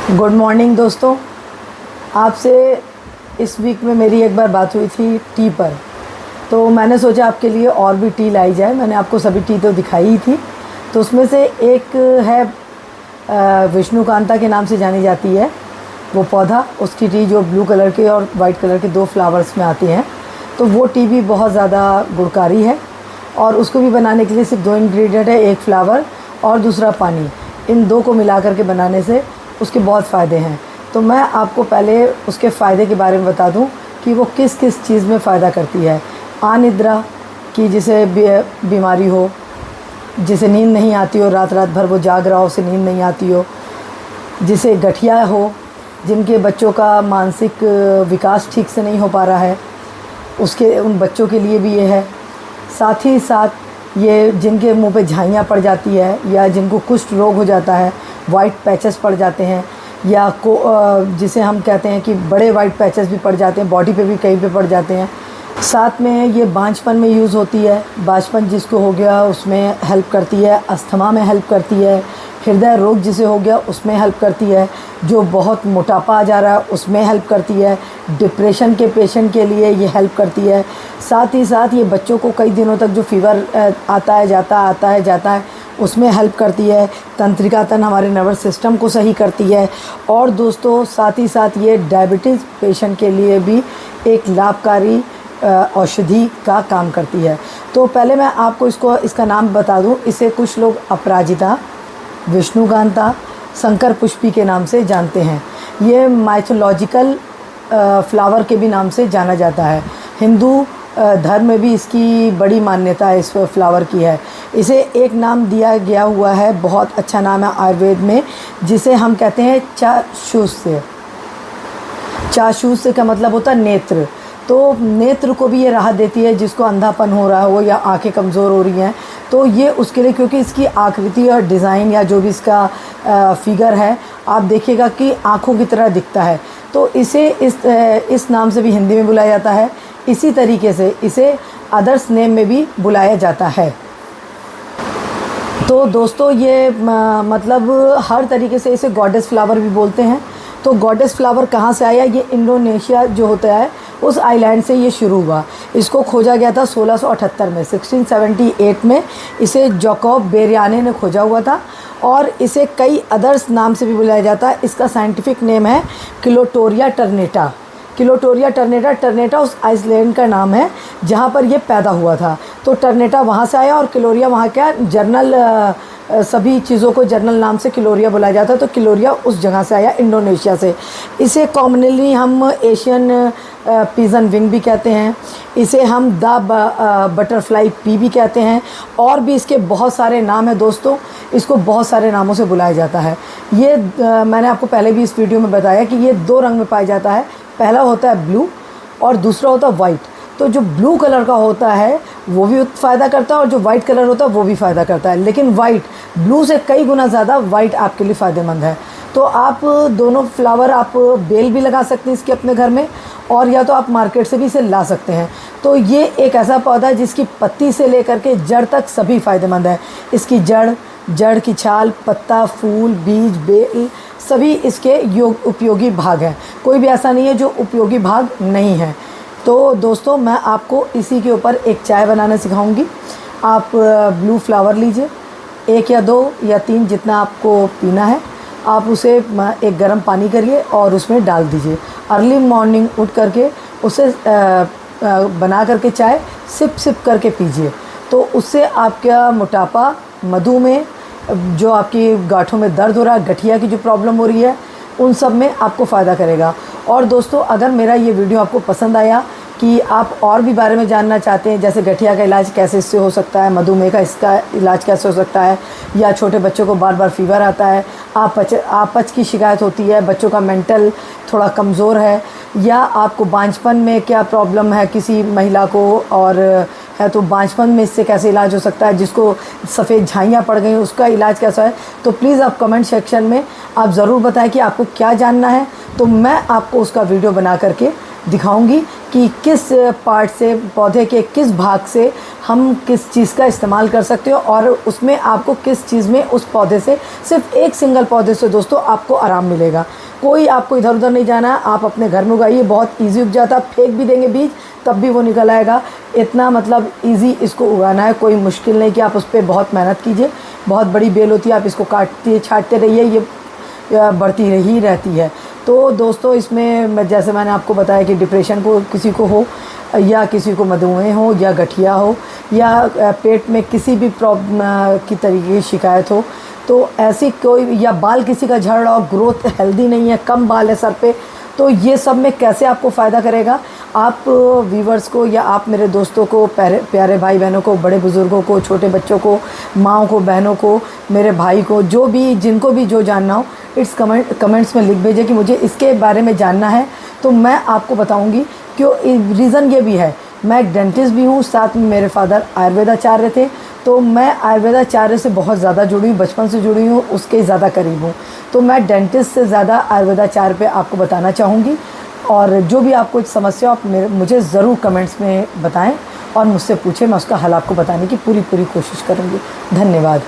Good morning दोस्तों। आपसे इस वीक में मेरी एक बार बात हुई थी टी पर, तो मैंने सोचा आपके लिए और भी टी लाई जाए। मैंने आपको सभी टी तो दिखाई ही थी, तो उसमें से एक है विष्णुकांता के नाम से जानी जाती है वो पौधा, उसकी टी जो ब्लू कलर के और वाइट कलर के 2 फ्लावर्स में आती हैं। तो वो टी भी बहुत ज़्यादा गुणकारी है और उसको भी बनाने के लिए सिर्फ 2 इंग्रेडिएंट है, एक फ्लावर और दूसरा पानी। इन 2 को मिला करके बनाने से उसके बहुत फ़ायदे हैं। तो मैं आपको पहले उसके फ़ायदे के बारे में बता दूं कि वो किस किस चीज़ में फ़ायदा करती है। अनिद्रा की जिसे बीमारी हो, जिसे नींद नहीं आती हो, रात रात भर वो जाग रहा हो, उसे नींद नहीं आती हो, जिसे गठिया हो, जिनके बच्चों का मानसिक विकास ठीक से नहीं हो पा रहा है, उसके उन बच्चों के लिए भी ये है। साथ ही साथ ये जिनके मुंह पे झाइयाँ पड़ जाती है या जिनको कुष्ठ रोग हो जाता है, वाइट पैचेस पड़ जाते हैं, या जिसे हम कहते हैं कि बड़े वाइट पैचेस भी पड़ जाते हैं, बॉडी पे भी कहीं पे पड़ जाते हैं। साथ में ये बांझपन में यूज़ होती है, बांझपन जिसको हो गया उसमें हेल्प करती है, अस्थमा में हेल्प करती है, हृदय रोग जिसे हो गया उसमें हेल्प करती है, जो बहुत मोटापा आ जा रहा है उसमें हेल्प करती है, डिप्रेशन के पेशेंट के लिए ये हेल्प करती है। साथ ही साथ ये बच्चों को कई दिनों तक जो फीवर आता है जाता है उसमें हेल्प करती है। तंत्रिका तंत्र हमारे नर्वस सिस्टम को सही करती है। और दोस्तों साथ ही साथ ये डायबिटीज़ पेशेंट के लिए भी एक लाभकारी औषधि का काम करती है। तो पहले मैं आपको इसका नाम बता दूं। इसे कुछ लोग अपराजिता, विष्णुकांता, शंकर पुष्पी के नाम से जानते हैं। ये माइथोलॉजिकल फ्लावर के भी नाम से जाना जाता है। हिंदू धर्म में भी इसकी बड़ी मान्यता इस फ्लावर की है। इसे एक नाम दिया गया हुआ है, बहुत अच्छा नाम है आयुर्वेद में, जिसे हम कहते हैं चाक्षुष। का मतलब होता है नेत्र। तो नेत्र को भी ये राहत देती है, जिसको अंधापन हो रहा हो या आंखें कमज़ोर हो रही हैं, तो ये उसके लिए, क्योंकि इसकी आकृति और डिज़ाइन या जो भी इसका फिगर है आप देखिएगा कि आँखों की तरह दिखता है, तो इसे इस नाम से भी हिंदी में बुलाया जाता है। इसी तरीके से इसे अदर्स नेम में भी बुलाया जाता है। तो दोस्तों ये मतलब हर तरीके से इसे गॉडेस फ्लावर भी बोलते हैं। तो गॉडेस फ्लावर कहाँ से आया? ये इंडोनेशिया जो होता है उस आइलैंड से ये शुरू हुआ। इसको खोजा गया था 1678 में, 1678 में इसे जैकब बेरियाने ने खोजा हुआ था और इसे कई अदर्स नाम से भी बुलाया जाता है। इसका साइंटिफिक नेम है किलोटोरिया टर्नेटा। टर्नेटा उस आइसलैंड का नाम है जहाँ पर ये पैदा हुआ था। तो टर्नेटा वहाँ से आया और किलोरिया वहाँ क्या जर्नल सभी चीज़ों को जर्नल नाम से किलोरिया बुलाया जाता है। तो किलोरिया उस जगह से आया, इंडोनेशिया से। इसे कॉमनली हम एशियन पिजन विंग भी कहते हैं, इसे हम द बटरफ्लाई पी भी कहते हैं, और भी इसके बहुत सारे नाम हैं दोस्तों। इसको बहुत सारे नामों से बुलाया जाता है। ये मैंने आपको पहले भी इस वीडियो में बताया कि ये 2 रंग में पाया जाता है। पहला होता है ब्लू और दूसरा होता है वाइट। तो जो ब्लू कलर का होता है वो भी फ़ायदा करता है और जो वाइट कलर होता है वो भी फ़ायदा करता है, लेकिन वाइट ब्लू से कई गुना ज़्यादा वाइट आपके लिए फ़ायदेमंद है। तो आप दोनों फ्लावर आप बेल भी लगा सकते हैं इसके अपने घर में, और या तो आप मार्केट से भी इसे ला सकते हैं। तो ये एक ऐसा पौधा है जिसकी पत्ती से लेकर के जड़ तक सभी फ़ायदेमंद है। इसकी जड़ की छाल, पत्ता, फूल, बीज, बेल सभी इसके उपयोगी भाग हैं। कोई भी ऐसा नहीं है जो उपयोगी भाग नहीं है। तो दोस्तों मैं आपको इसी के ऊपर एक चाय बनाना सिखाऊंगी। आप ब्लू फ्लावर लीजिए, 1 या 2 या 3 जितना आपको पीना है, आप उसे एक गर्म पानी करिए और उसमें डाल दीजिए। अर्ली मॉर्निंग उठ करके उसे बना करके चाय सिप करके पीजिए। तो उससे आपका मोटापा, मधुमेह, जो आपकी गांठों में दर्द हो रहा है, गठिया की जो प्रॉब्लम हो रही है, उन सब में आपको फ़ायदा करेगा। और दोस्तों अगर मेरा ये वीडियो आपको पसंद आया कि आप और भी बारे में जानना चाहते हैं, जैसे गठिया का इलाज कैसे इससे हो सकता है, मधुमेह का इसका इलाज कैसे हो सकता है, या छोटे बच्चों को बार बार फीवर आता है, आपच की शिकायत होती है, बच्चों का मेंटल थोड़ा कमज़ोर है, या आपको बांझपन में क्या प्रॉब्लम है किसी महिला को और है, तो बांझपन में इससे कैसे इलाज हो सकता है, जिसको सफ़ेद झाइयाँ पड़ गई उसका इलाज कैसा है, तो प्लीज़ आप कमेंट सेक्शन में आप ज़रूर बताएं कि आपको क्या जानना है। तो मैं आपको उसका वीडियो बना करके दिखाऊंगी कि किस पार्ट से, पौधे के किस भाग से हम किस चीज़ का इस्तेमाल कर सकते हो, और उसमें आपको किस चीज़ में उस पौधे से, सिर्फ एक सिंगल पौधे से दोस्तों आपको आराम मिलेगा। कोई आपको इधर उधर नहीं जाना है, आप अपने घर में उगाइए, बहुत ईजी उग जाता है, फेंक भी देंगे बीज तब भी वो निकल आएगा। इतना मतलब ईजी इसको उगाना है, कोई मुश्किल नहीं कि आप उस पर बहुत मेहनत कीजिए। बहुत बड़ी बेल होती है, आप इसको काटते छाटते रहिए, ये बढ़ती ही रहती है। तो दोस्तों इसमें जैसे मैंने आपको बताया कि डिप्रेशन को किसी को हो, या किसी को मधुमेह हो, या गठिया हो, या पेट में किसी भी प्रॉब्लम की तरीके की शिकायत हो, तो ऐसी कोई, या बाल किसी का झड़ रहा हो, ग्रोथ हेल्दी नहीं है, कम बाल है सर पे, तो ये सब में कैसे आपको फ़ायदा करेगा। आप व्यूवर्स को, या आप मेरे दोस्तों को, प्यारे भाई बहनों को, बड़े बुज़ुर्गों को, छोटे बच्चों को, माँओं को, बहनों को, मेरे भाई को, जो भी, जिनको भी जो जानना हो, कमेंट्स में लिख भेजें कि मुझे इसके बारे में जानना है, तो मैं आपको बताऊंगी। क्यों, रीज़न ये भी है, मैं एक डेंटिस्ट भी हूँ, साथ में मेरे फादर आयुर्वेदाचार्य थे, तो मैं आयुर्वेदाचार्य से बहुत ज़्यादा जुड़ी हूँ, बचपन से जुड़ी हूँ, उसके ज़्यादा करीब हूँ। तो मैं डेंटिस्ट से ज़्यादा आयुर्वेदाचार्य पे आपको बताना चाहूँगी। और जो भी आपको समस्या, आप मुझे ज़रूर कमेंट्स में बताएं और मुझसे पूछें, मैं उसका हल आपको बताने की पूरी कोशिश करूँगी। धन्यवाद।